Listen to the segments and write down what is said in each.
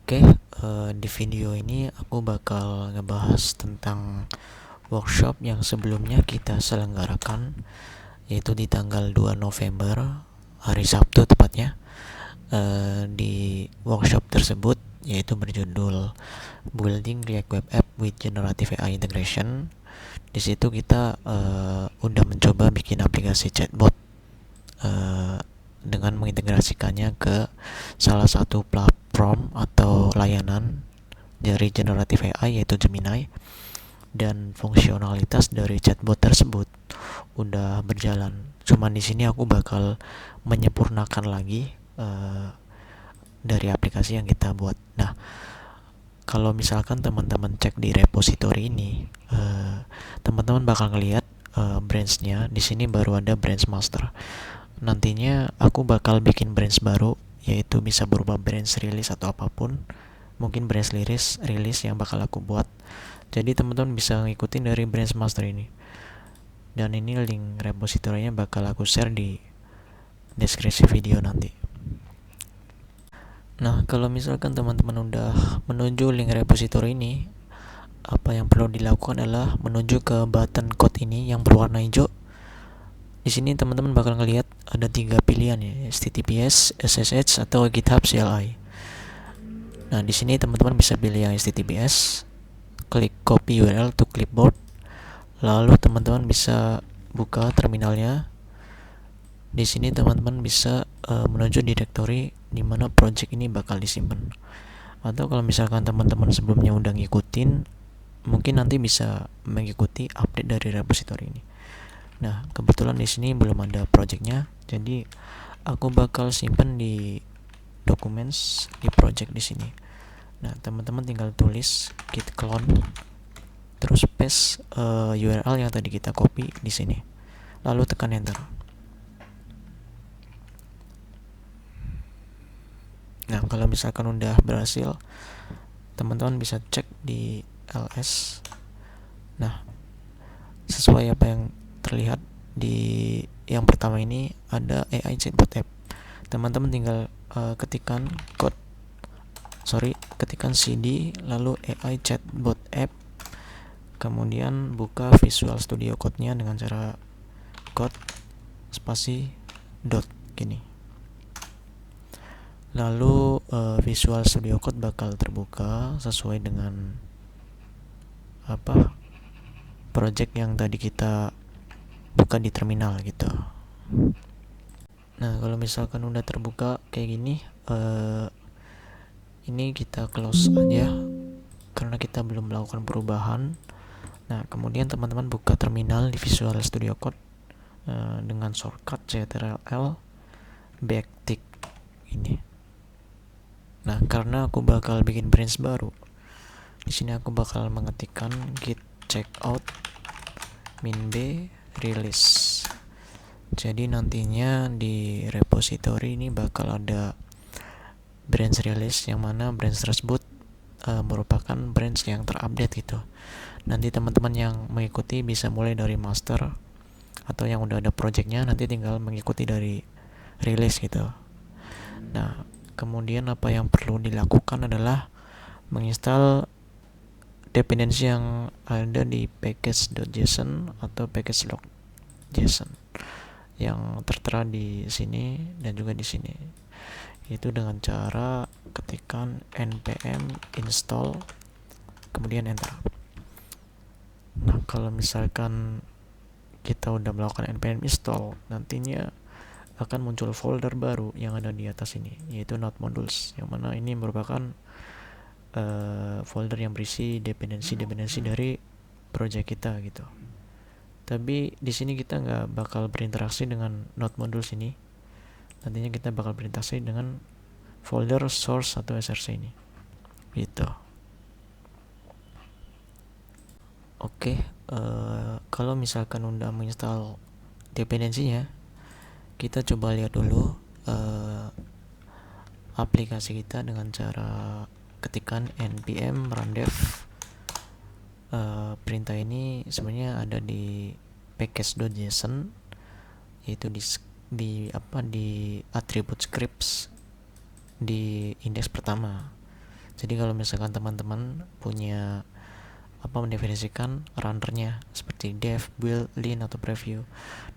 Oke, di video ini aku bakal ngebahas tentang workshop yang sebelumnya kita selenggarakan, yaitu di tanggal 2 November, hari Sabtu tepatnya. Di workshop tersebut yaitu berjudul Building React Web App with Generative AI Integration. Di situ kita udah mencoba bikin aplikasi chatbot uh, dengan mengintegrasikannya ke salah satu platform atau layanan dari generative AI yaitu Gemini, dan fungsionalitas dari chatbot tersebut udah berjalan. Cuman di sini aku bakal menyempurnakan lagi dari aplikasi yang kita buat. Nah, kalau misalkan teman-teman cek di repository ini, teman-teman bakal ngelihat branch-nya. Di sini baru ada branch master. Nantinya aku bakal bikin branch baru, yaitu bisa berupa branch release atau apapun. Mungkin branch release yang bakal aku buat. Jadi teman-teman bisa ngikutin dari branch master ini. Dan ini link repositorinya bakal aku share di deskripsi video nanti. Nah, kalau misalkan teman-teman udah menuju link repository ini, apa yang perlu dilakukan adalah menuju ke button code ini yang berwarna hijau. Di sini teman-teman bakal ngelihat ada 3 pilihan ya, HTTPS, SSH, atau GitHub CLI. Nah, di sini teman-teman bisa pilih yang HTTPS, klik copy URL to clipboard, lalu teman-teman bisa buka terminalnya. Di sini teman-teman bisa menuju directory di mana project ini bakal disimpan. Atau kalau misalkan teman-teman sebelumnya udah ngikutin, mungkin nanti bisa mengikuti update dari repository ini. Nah, kebetulan di sini belum ada projectnya, jadi aku bakal simpan di documents di project di sini. Nah, teman-teman tinggal tulis git clone, terus paste URL yang tadi kita copy di sini, lalu tekan enter. Nah, kalau misalkan udah berhasil, teman-teman bisa cek di ls. Nah, sesuai apa yang terlihat di yang pertama ini ada AI chatbot app. Teman-teman tinggal ketikan cd lalu AI chatbot app, kemudian buka Visual Studio Code-nya dengan cara code spasi dot gini. Lalu Visual Studio Code bakal terbuka sesuai dengan project yang tadi kita buka di terminal gitu. Nah, kalau misalkan udah terbuka kayak gini, ini kita close aja karena kita belum melakukan perubahan. Nah, kemudian teman-teman buka terminal di Visual Studio Code dengan shortcut Ctrl backtick ini. Nah, karena aku bakal bikin branch baru, di sini aku bakal mengetikkan git checkout min b release. Jadi nantinya di repository ini bakal ada branch release, yang mana branch tersebut merupakan branch yang terupdate gitu. Nanti teman-teman yang mengikuti bisa mulai dari master, atau yang udah ada projectnya nanti tinggal mengikuti dari release gitu. Nah, kemudian apa yang perlu dilakukan adalah menginstal dependensi yang ada di package.json atau package log.json yang tertera di sini dan juga di sini. Itu dengan cara ketikkan npm install kemudian enter. Nah, kalau misalkan kita udah melakukan npm install, nantinya akan muncul folder baru yang ada di atas ini, yaitu node modules, yang mana ini merupakan folder yang berisi dependensi dari project kita gitu. Tapi di sini kita nggak bakal berinteraksi dengan node modules ini. Nantinya kita bakal berinteraksi dengan folder source atau src ini gitu. Oke, kalau misalkan udah menginstal dependensinya, kita coba lihat dulu aplikasi kita dengan cara ketikan npm rundev. Perintah ini sebenarnya ada di package.json, yaitu di atribut scripts di indeks pertama. Jadi kalau misalkan teman-teman punya mendefinisikan runnernya seperti dev, build, lean atau preview,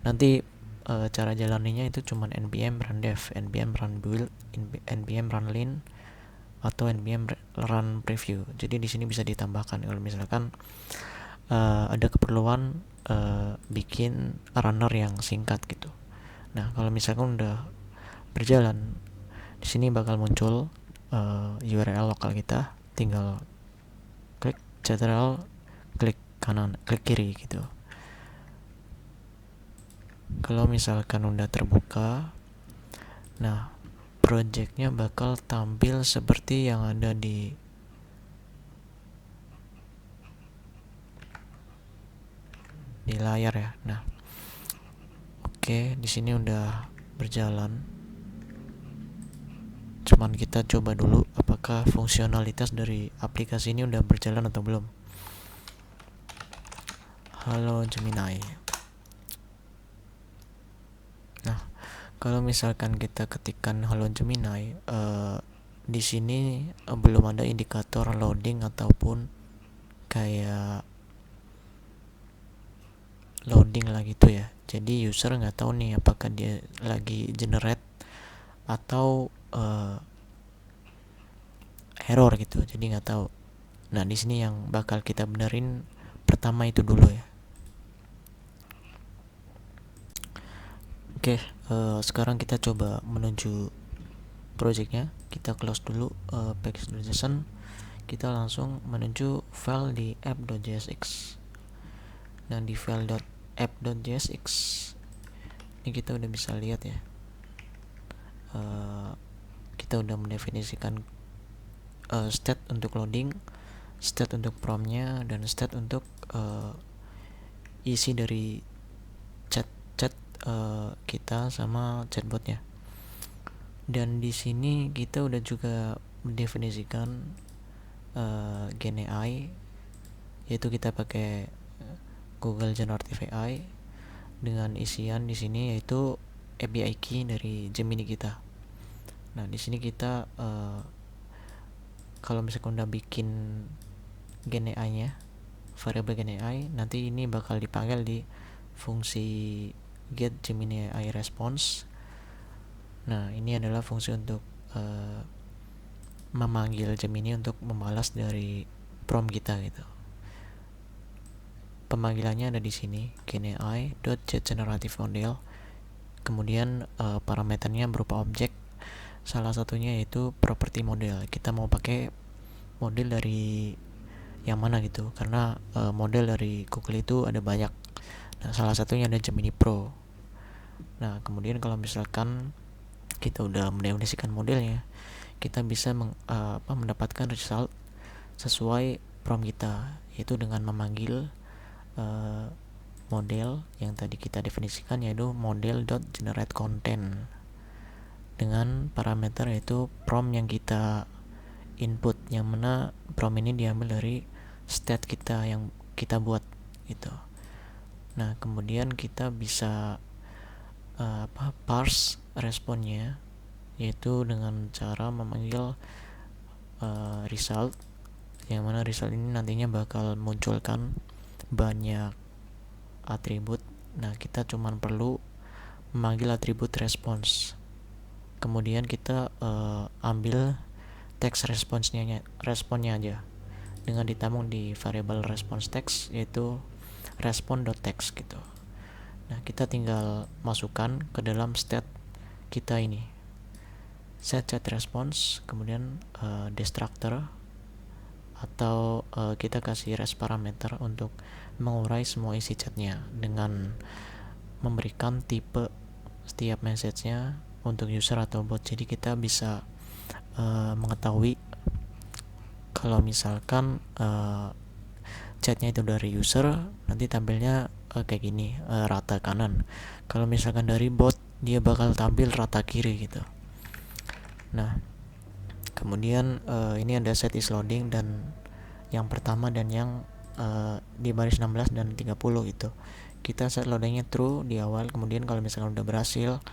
nanti cara jalaninya itu cuman npm run dev, npm run build, npm run lean atau npm run preview. Jadi di sini bisa ditambahkan kalau misalkan ada keperluan bikin runner yang singkat gitu. Nah, kalau misalkan udah berjalan, di sini bakal muncul URL lokal kita, tinggal klik ctrl, klik kanan, klik kiri gitu. Kalau misalkan udah terbuka, nah projectnya bakal tampil seperti yang ada di layar ya. Nah, oke, di sini udah berjalan. Cuman kita coba dulu apakah fungsionalitas dari aplikasi ini udah berjalan atau belum. Halo Gemini. Nah, kalau misalkan kita ketikkan Halo Gemini, di sini belum ada indikator loading ataupun kayak loading lah gitu ya. Jadi user nggak tahu nih apakah dia lagi generate atau error gitu. Jadi nggak tahu. Nah, di sini yang bakal kita benerin pertama itu dulu ya. Oke, sekarang kita coba menuju projectnya. Kita close dulu package.json. Kita langsung menuju file di app.jsx. Dan di file app.jsx ini kita udah bisa lihat ya, kita udah mendefinisikan state untuk loading, state untuk promnya, dan state untuk isi dari chat kita sama chatbotnya. Dan di sini kita udah juga mendefinisikan GenAI, yaitu kita pakai Google Generative AI dengan isian di sini yaitu API key dari Gemini kita. Nah, di sini kita kalau misalkan udah bikin GenAI-nya, variabel GenAI, nanti ini bakal dipanggil di fungsi get Gemini AI response. Nah, ini adalah fungsi untuk memanggil Gemini untuk membalas dari prompt kita gitu. Pemanggilannya ada di sini, GenAI.getGenerative Kemudian parameternya berupa objek. Salah satunya yaitu property model. Kita mau pakai model dari yang mana gitu, karena model dari Google itu ada banyak. Nah, salah satunya ada Gemini Pro. Nah, kemudian kalau misalkan kita udah mendefinisikan modelnya, kita bisa mendapatkan result sesuai prompt kita, yaitu dengan memanggil model yang tadi kita definisikan, yaitu model.generateContent dengan parameter yaitu prompt yang kita input, yang mana prompt ini diambil dari state kita yang kita buat gitu. Nah, kemudian kita bisa parse responnya, yaitu dengan cara memanggil result, yang mana result ini nantinya bakal munculkan banyak atribut. Nah, kita cuman perlu memanggil atribut response, kemudian kita ambil text responnya aja dengan ditampung di variable response text, yaitu respond.text gitu. Nah, kita tinggal masukkan ke dalam state kita ini, set chat response, kemudian destructor, atau kita kasih res parameter untuk mengurai semua isi chatnya dengan memberikan tipe setiap message-nya untuk user atau bot. Jadi kita bisa mengetahui kalau misalkan chatnya itu dari user, nanti tampilnya kayak gini, rata kanan. Kalau misalkan dari bot, dia bakal tampil rata kiri gitu. Nah, kemudian ini ada set is loading, dan yang pertama dan yang di baris 16 dan 30 itu kita set loadingnya true di awal. Kemudian kalau misalkan udah berhasil,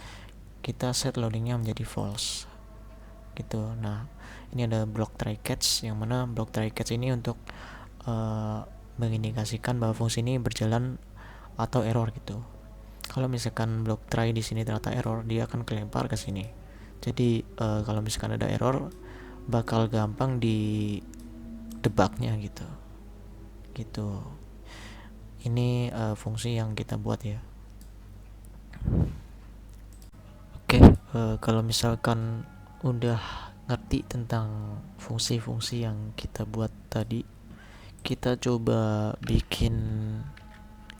kita set loadingnya menjadi false gitu. Nah, ini ada block try catch, yang mana block try catch ini untuk mengindikasikan bahwa fungsi ini berjalan atau error gitu. Kalau misalkan block try di sini ternyata error, dia akan kelempar ke sini. Jadi kalau misalkan ada error, bakal gampang di debugnya gitu. Ini fungsi yang kita buat ya. Oke, kalau misalkan udah ngerti tentang fungsi-fungsi yang kita buat tadi, kita coba bikin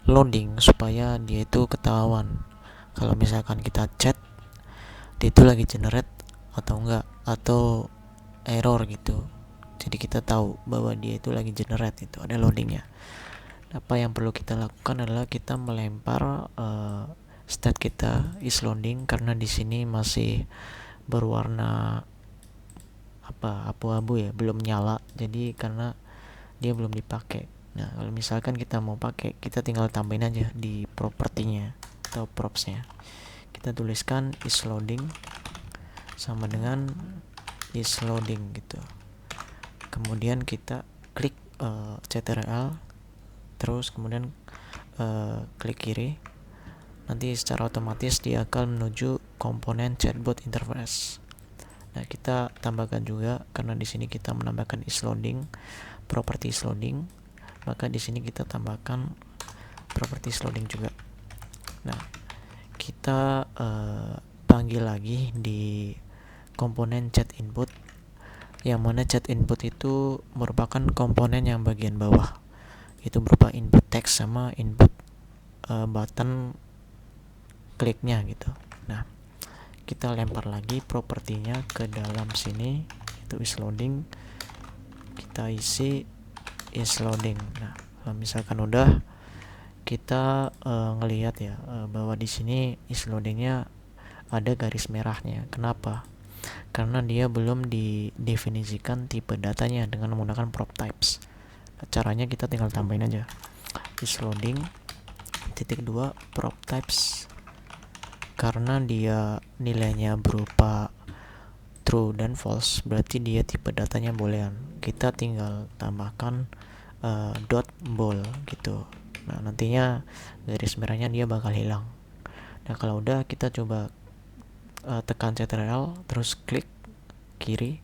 loading supaya dia itu ketahuan kalau misalkan kita chat dia itu lagi generate atau enggak, atau error gitu. Jadi kita tahu bahwa dia itu lagi generate, itu ada loadingnya. Apa yang perlu kita lakukan adalah kita melempar state kita is loading, karena di sini masih berwarna abu-abu ya, belum nyala. Jadi karena dia belum dipakai. Nah, kalau misalkan kita mau pakai, kita tinggal tambahin aja di propertinya atau propsnya. Kita tuliskan is loading sama dengan is loading gitu. Kemudian kita klik ctrl, terus kemudian klik kiri. Nanti secara otomatis dia akan menuju komponen chatbot interface. Nah, kita tambahkan juga, karena di sini kita menambahkan is loading, property is loading, maka di sini kita tambahkan property is loading juga. Nah, kita panggil lagi di komponen chat input, yang mana chat input itu merupakan komponen yang bagian bawah. Itu berupa input text sama input button kliknya gitu. Nah, kita lempar lagi propertinya ke dalam sini, itu is loading. Kita isi is loading. Nah, kalau misalkan udah, kita ngelihat ya bahwa di sini is loadingnya ada garis merahnya. Kenapa? Karena dia belum didefinisikan tipe datanya dengan menggunakan prop types. Caranya kita tinggal tambahin aja is loading (2) prop types. Karena dia nilainya berupa true dan false, berarti dia tipe datanya boolean. Kita tinggal tambahkan dot bool gitu. Nah, nantinya garis merahnya dia bakal hilang. Nah, kalau udah, kita coba tekan ctrl, terus klik kiri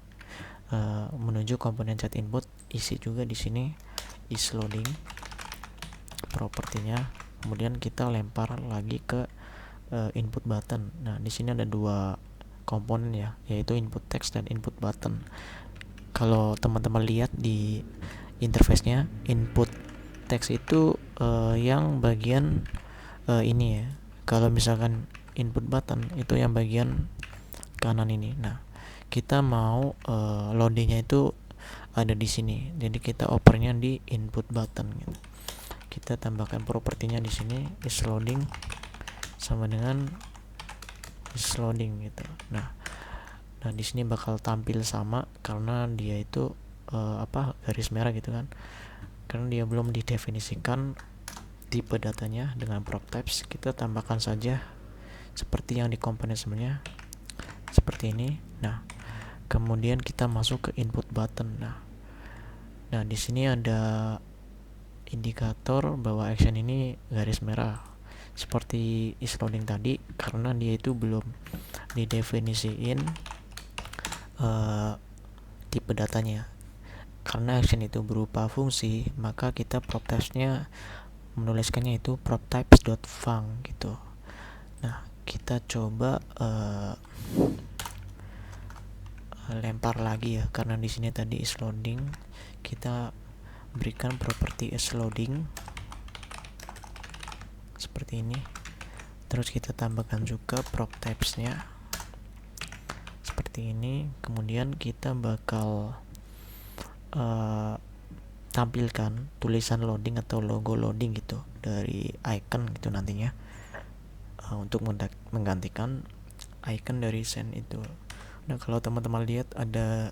menuju komponen chat input, isi juga di sini is loading propertinya. Kemudian kita lempar lagi ke input button. Nah, di sini ada dua komponen ya, yaitu input text dan input button. Kalau teman-teman lihat di interface-nya, input text itu yang bagian ini ya. Kalau misalkan input button itu yang bagian kanan ini. Nah, kita mau loadingnya itu ada di sini. Jadi kita opernya di input button gitu. Kita tambahkan propertinya di sini is loading sama dengan is loading gitu. Nah di sini bakal tampil sama karena dia itu garis merah gitu kan. Karena dia belum didefinisikan tipe datanya dengan prop types, kita tambahkan saja seperti yang di komponen sebelumnya seperti ini. Nah, kemudian kita masuk ke input button. Nah di sini ada indikator bahwa action ini garis merah seperti is loading tadi, karena dia itu belum didefinisiin tipe datanya. Karena action itu berupa fungsi, maka kita prop types-nya menuliskannya itu prop types.func gitu. Nah, kita coba lempar lagi ya, karena di sini tadi is loading, kita berikan properti is loading seperti ini. Terus kita tambahkan juga prop types-nya seperti ini. Kemudian kita bakal tampilkan tulisan loading atau logo loading gitu dari icon gitu nantinya, untuk menggantikan icon dari send itu. Nah, kalau teman-teman lihat ada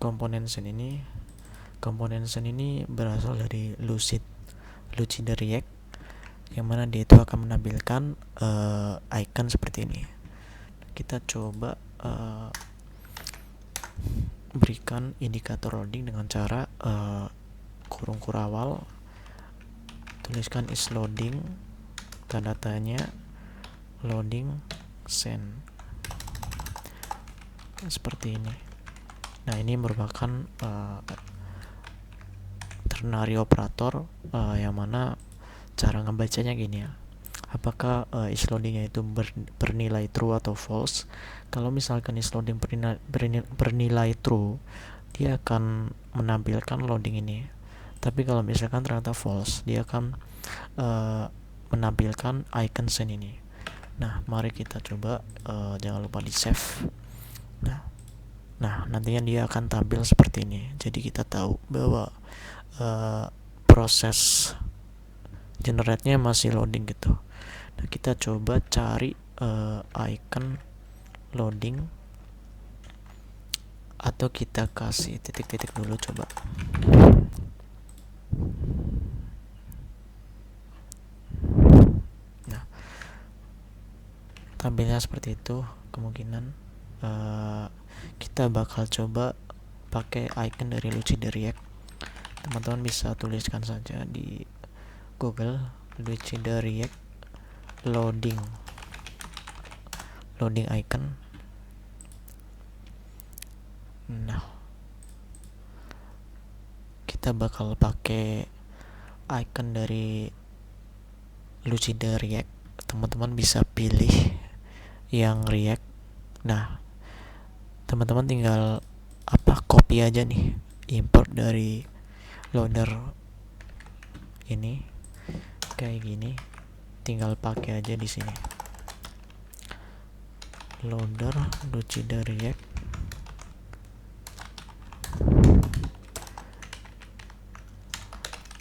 komponen send ini. Komponen send ini berasal dari Lucid React, yang mana dia itu akan menampilkan icon seperti ini. Kita coba berikan indikator loading dengan cara kurung kurawal, tuliskan is loading, tanda tanya, loading send, seperti ini. Nah, ini merupakan ternary operator yang mana cara ngebacanya gini ya, apakah is loadingnya itu bernilai true atau false. Kalau misalkan is loading bernilai true, dia akan menampilkan loading ini. Tapi kalau misalkan ternyata false, dia akan menampilkan icon send ini. Nah, mari kita coba, jangan lupa di save. Nah, nantinya dia akan tampil seperti ini. Jadi kita tahu bahwa proses generate-nya masih loading gitu. Nah, kita coba cari icon loading, atau kita kasih titik-titik dulu coba. Nah, tampilnya seperti itu. Kemungkinan kita bakal coba pakai icon dari Lucida React. Teman-teman bisa tuliskan saja di Google Lucida React loading icon. Nah, kita bakal pakai icon dari Lucida React. Teman-teman bisa pilih yang React. Nah, teman-teman tinggal copy aja nih, import dari loader ini kayak gini, tinggal pakai aja di sini, loader Lucida React.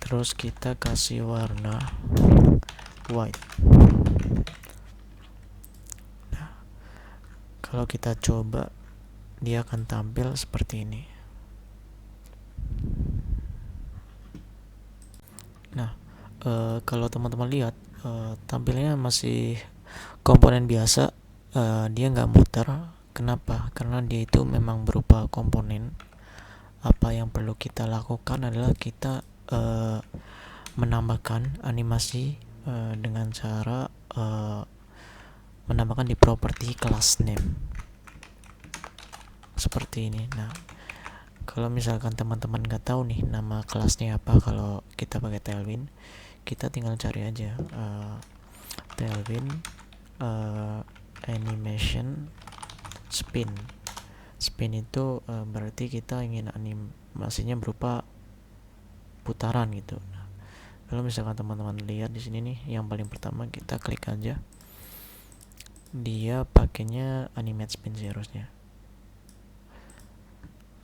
Terus kita kasih warna white. Nah, kalau kita coba, dia akan tampil seperti ini. Nah, kalau teman-teman lihat, tampilnya masih komponen biasa, dia nggak muter. Kenapa? Karena dia itu memang berupa komponen. Apa yang perlu kita lakukan adalah kita menambahkan animasi dengan cara menambahkan di properti class name seperti ini. Nah, kalau misalkan teman-teman nggak tahu nih nama kelasnya apa, kalau kita pakai Tailwind, kita tinggal cari aja Tailwind animation spin. Spin itu berarti kita ingin animasinya berupa putaran gitu. Nah, kalau misalkan teman-teman lihat di sini nih, yang paling pertama kita klik aja, dia pakainya animate spin seharusnya.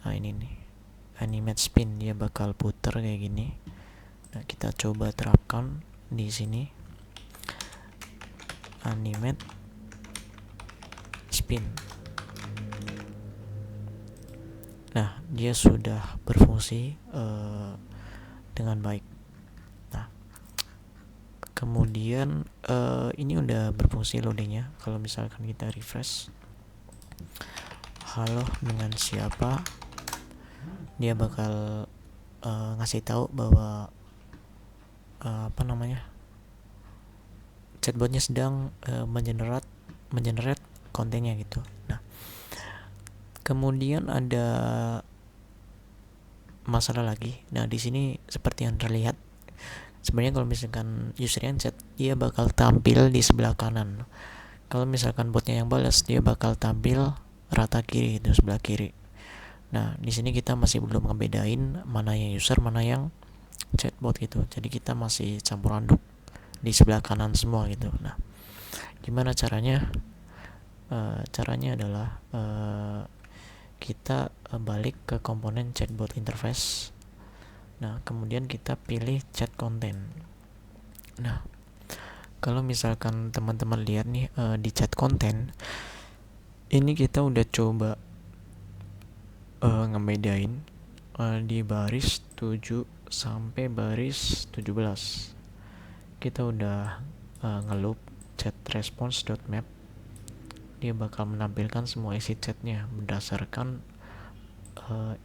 Nah, ini nih animate spin, dia bakal puter kayak gini. Nah, kita coba terapkan di sini animate spin. Nah, dia sudah berfungsi dengan baik. Nah, kemudian ini udah berfungsi loadingnya. Kalau misalkan kita refresh, halo dengan siapa, dia bakal ngasih tahu bahwa chatbotnya sedang mengenerate kontennya gitu. Nah, kemudian ada masalah lagi. Nah, di sini seperti yang terlihat, sebenarnya kalau misalkan user yang chat, dia bakal tampil di sebelah kanan. Kalau misalkan botnya yang balas, dia bakal tampil rata kiri itu, sebelah kiri. Nah, di sini kita masih belum ngebedain mana yang user, mana yang chatbot gitu. Jadi kita masih campur aduk di sebelah kanan semua gitu. Nah, gimana caranya? Caranya adalah kita balik ke komponen chatbot interface. Nah, kemudian kita pilih chat content. Nah, kalau misalkan teman-teman lihat nih di chat content, ini kita udah coba ngebedain di baris 7 sampai baris 17. Kita udah ngeloop chat response.map. Dia bakal menampilkan semua isi chatnya berdasarkan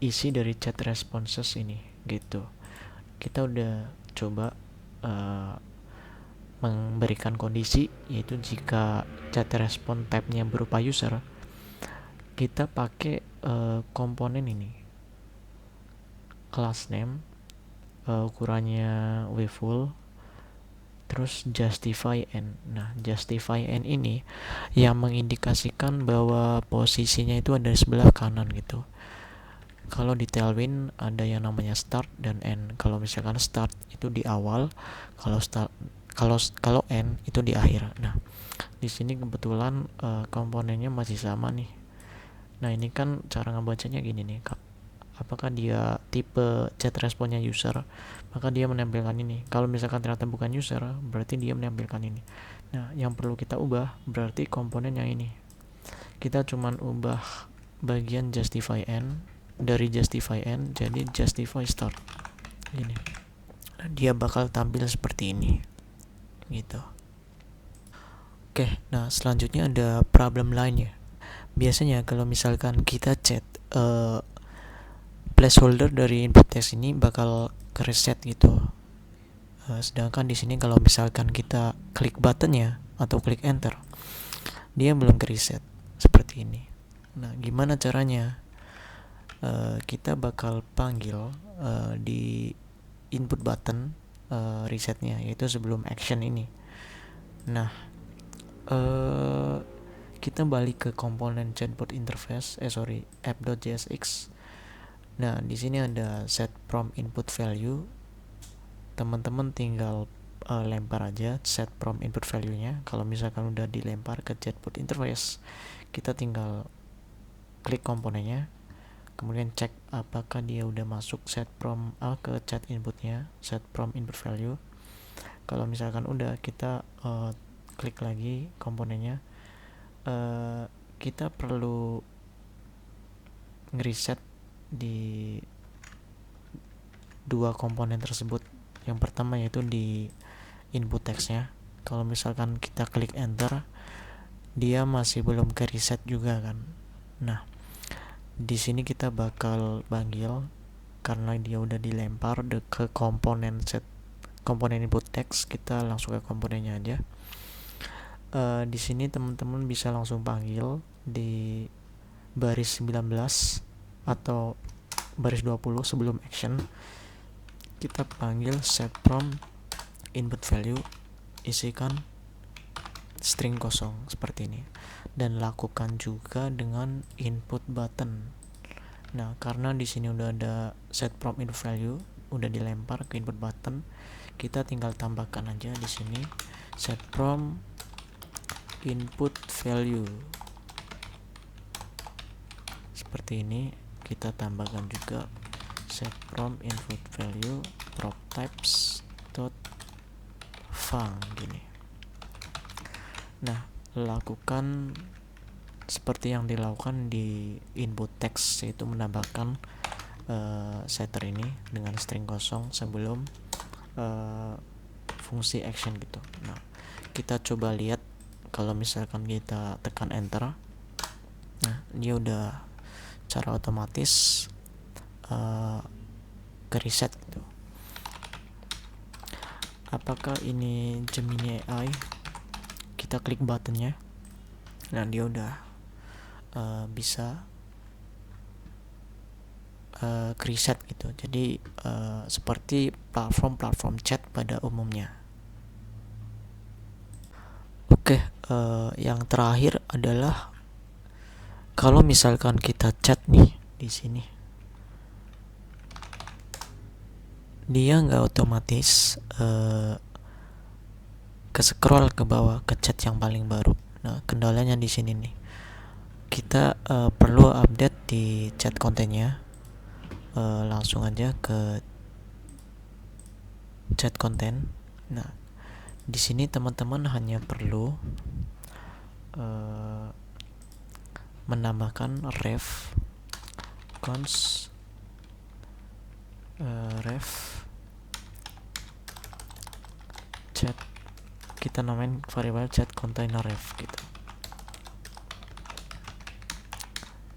isi dari chat responses ini gitu. Kita udah coba uh, memberikan kondisi, yaitu jika chat respon type-nya berupa user, kita pakai komponen ini, class name, ukurannya wfull, terus justify n. Nah, justify n ini yang mengindikasikan bahwa posisinya itu ada di sebelah kanan gitu. Kalau di Tailwind ada yang namanya start dan end. Kalau misalkan start itu di awal, kalau end itu di akhir. Nah, di sini kebetulan komponennya masih sama nih. Nah, ini kan cara ngebacanya gini nih, Kak. Apakah dia tipe chat responnya user, maka dia menampilkan ini. Kalau misalkan ternyata bukan user, berarti dia menampilkan ini. Nah, yang perlu kita ubah berarti komponen yang ini. Kita cuman ubah bagian justify end dari justify end jadi justify start. Ini. Nah, dia bakal tampil seperti ini. Gitu. Oke, nah selanjutnya ada problem lainnya. Biasanya kalau misalkan kita chat placeholder dari input text ini bakal ke reset gitu. Sedangkan di sini kalau misalkan kita klik buttonnya atau klik enter, dia belum ke reset seperti ini. Nah, gimana caranya? Kita bakal panggil di input button resetnya, yaitu sebelum action ini. Nah, kita balik ke komponen chatbot interface, app.jsx. Nah, di sini ada set prompt input value. Teman-teman tinggal lempar aja set prompt input value-nya. Kalau misalkan udah dilempar ke chatbot interface, kita tinggal klik komponennya, kemudian cek apakah dia udah masuk set prompt ke chat inputnya, set prompt input value. Kalau misalkan udah, kita klik lagi komponennya. Kita perlu ngereset di dua komponen tersebut. Yang pertama yaitu di input text-nya. Kalau misalkan kita klik enter, dia masih belum ke reset juga kan. Nah, di sini kita bakal panggil karena dia udah dilempar ke komponen input text, kita langsung ke komponennya aja. Di sini teman-teman bisa langsung panggil di baris 19 atau baris 20 sebelum action. Kita panggil set prompt input value, isikan string kosong seperti ini, dan lakukan juga dengan input button. Nah, karena di sini udah ada set prompt input value, udah dilempar ke input button, kita tinggal tambahkan aja di sini set prompt input value seperti ini. Kita tambahkan juga set prompt input value prop types dot fun gini. Nah, lakukan seperti yang dilakukan di input text, yaitu menambahkan setter ini dengan string kosong sebelum fungsi action gitu. Nah, kita coba lihat kalau misalkan kita tekan enter, nah dia udah secara otomatis ke reset gitu. Apakah ini Gemini AI? Kita klik buttonnya, nah dia udah bisa ke reset gitu. Jadi seperti platform chat pada umumnya. Oke, yang terakhir adalah kalau misalkan kita chat nih di sini, dia nggak otomatis ke scroll ke bawah ke chat yang paling baru. Nah, kendalanya di sini nih. Kita perlu update di chat kontennya. Langsung aja ke chat konten. Nah, di sini teman-teman hanya perlu menambahkan ref cons ref chat, kita namain variabel chat container ref gitu.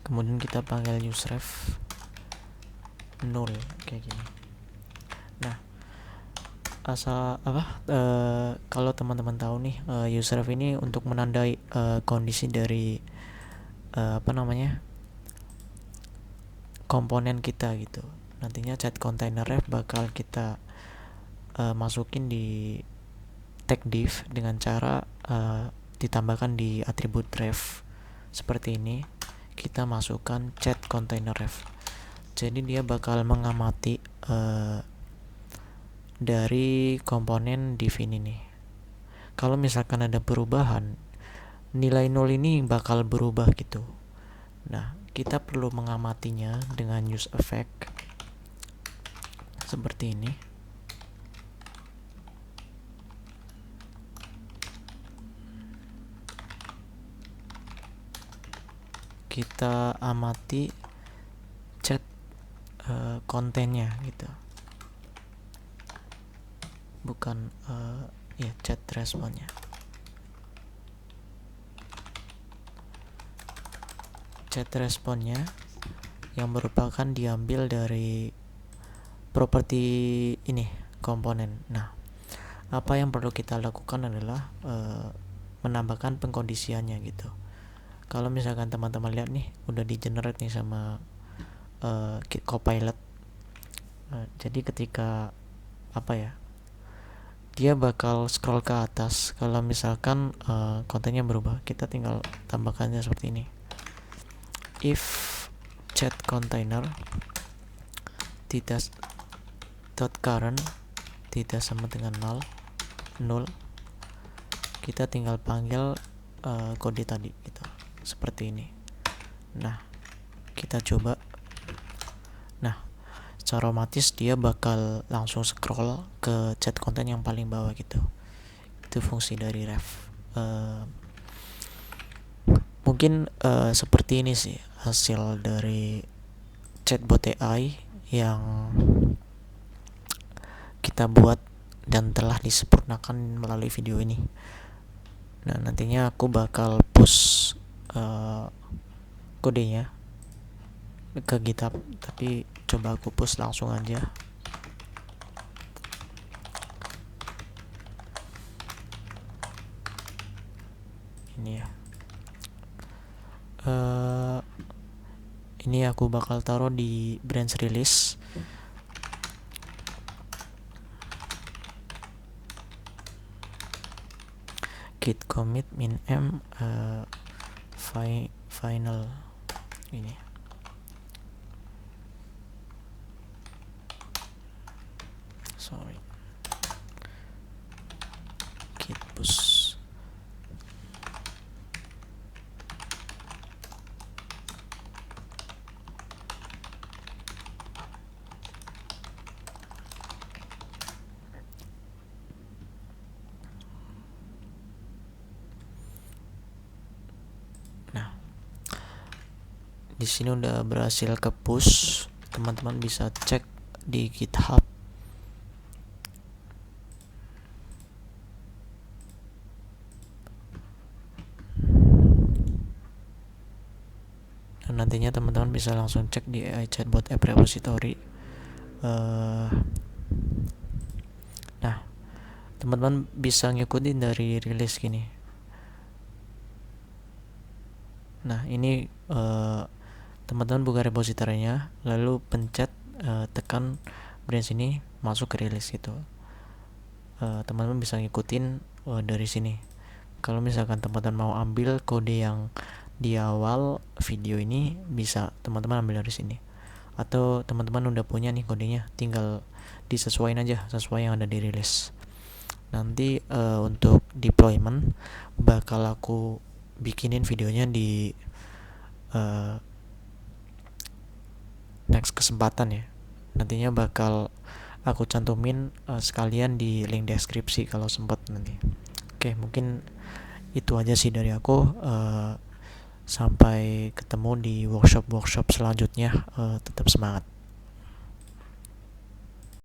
Kemudian kita panggil useRef 0 kayak gini. Nah, asal kalau teman-teman tahu nih, useref ini untuk menandai kondisi dari komponen kita gitu. Nantinya chat container ref bakal kita masukin di tag div dengan cara ditambahkan di atribut ref seperti ini. Kita masukkan chat container ref, jadi dia bakal mengamati dari komponen div ini nih. Kalau misalkan ada perubahan, nilai 0 ini bakal berubah gitu. Nah, kita perlu mengamatinya dengan use effect seperti ini. Kita amati chat kontennya gitu, bukan chat responnya. Chat responnya yang merupakan diambil dari properti ini komponen. Nah, apa yang perlu kita lakukan adalah menambahkan pengkondisiannya gitu. Kalau misalkan teman-teman lihat nih, udah di generate nih sama Copilot. Jadi ketika dia bakal scroll ke atas. Kalau misalkan kontennya berubah, kita tinggal tambahkannya seperti ini. If chat container tidak .current tidak sama dengan 0, kita tinggal panggil kode tadi gitu, seperti ini. Nah, kita coba. Nah, secara otomatis dia bakal langsung scroll ke chat konten yang paling bawah gitu. Itu fungsi dari ref. Mungkin seperti ini sih hasil dari chatbot AI yang kita buat dan telah disempurnakan melalui video ini. Nah, nantinya aku bakal push kodenya ke GitHub, tapi coba aku push langsung aja. Ini ya. Ini aku bakal taruh di branch release. Git commit min m final ini. Sorry. Git push. Di sini udah berhasil ke push. Teman-teman bisa cek di GitHub. Dan nantinya teman-teman bisa langsung cek di AI Chatbot App Repository. Nah, teman-teman bisa ngikutin dari rilis gini. Nah, ini teman-teman buka repositorinya, lalu pencet tekan branch ini, masuk ke rilis gitu. Teman-teman bisa ngikutin dari sini. Kalau misalkan teman-teman mau ambil kode yang di awal video ini, bisa teman-teman ambil dari sini. Atau teman-teman udah punya nih kodenya, tinggal disesuaikan aja sesuai yang ada di rilis. Nanti untuk deployment bakal aku bikinin videonya di next kesempatan ya. Nantinya bakal aku cantumin sekalian di link deskripsi kalau sempat nanti. Oke, mungkin itu aja sih dari aku. Sampai ketemu di workshop selanjutnya. Tetap semangat.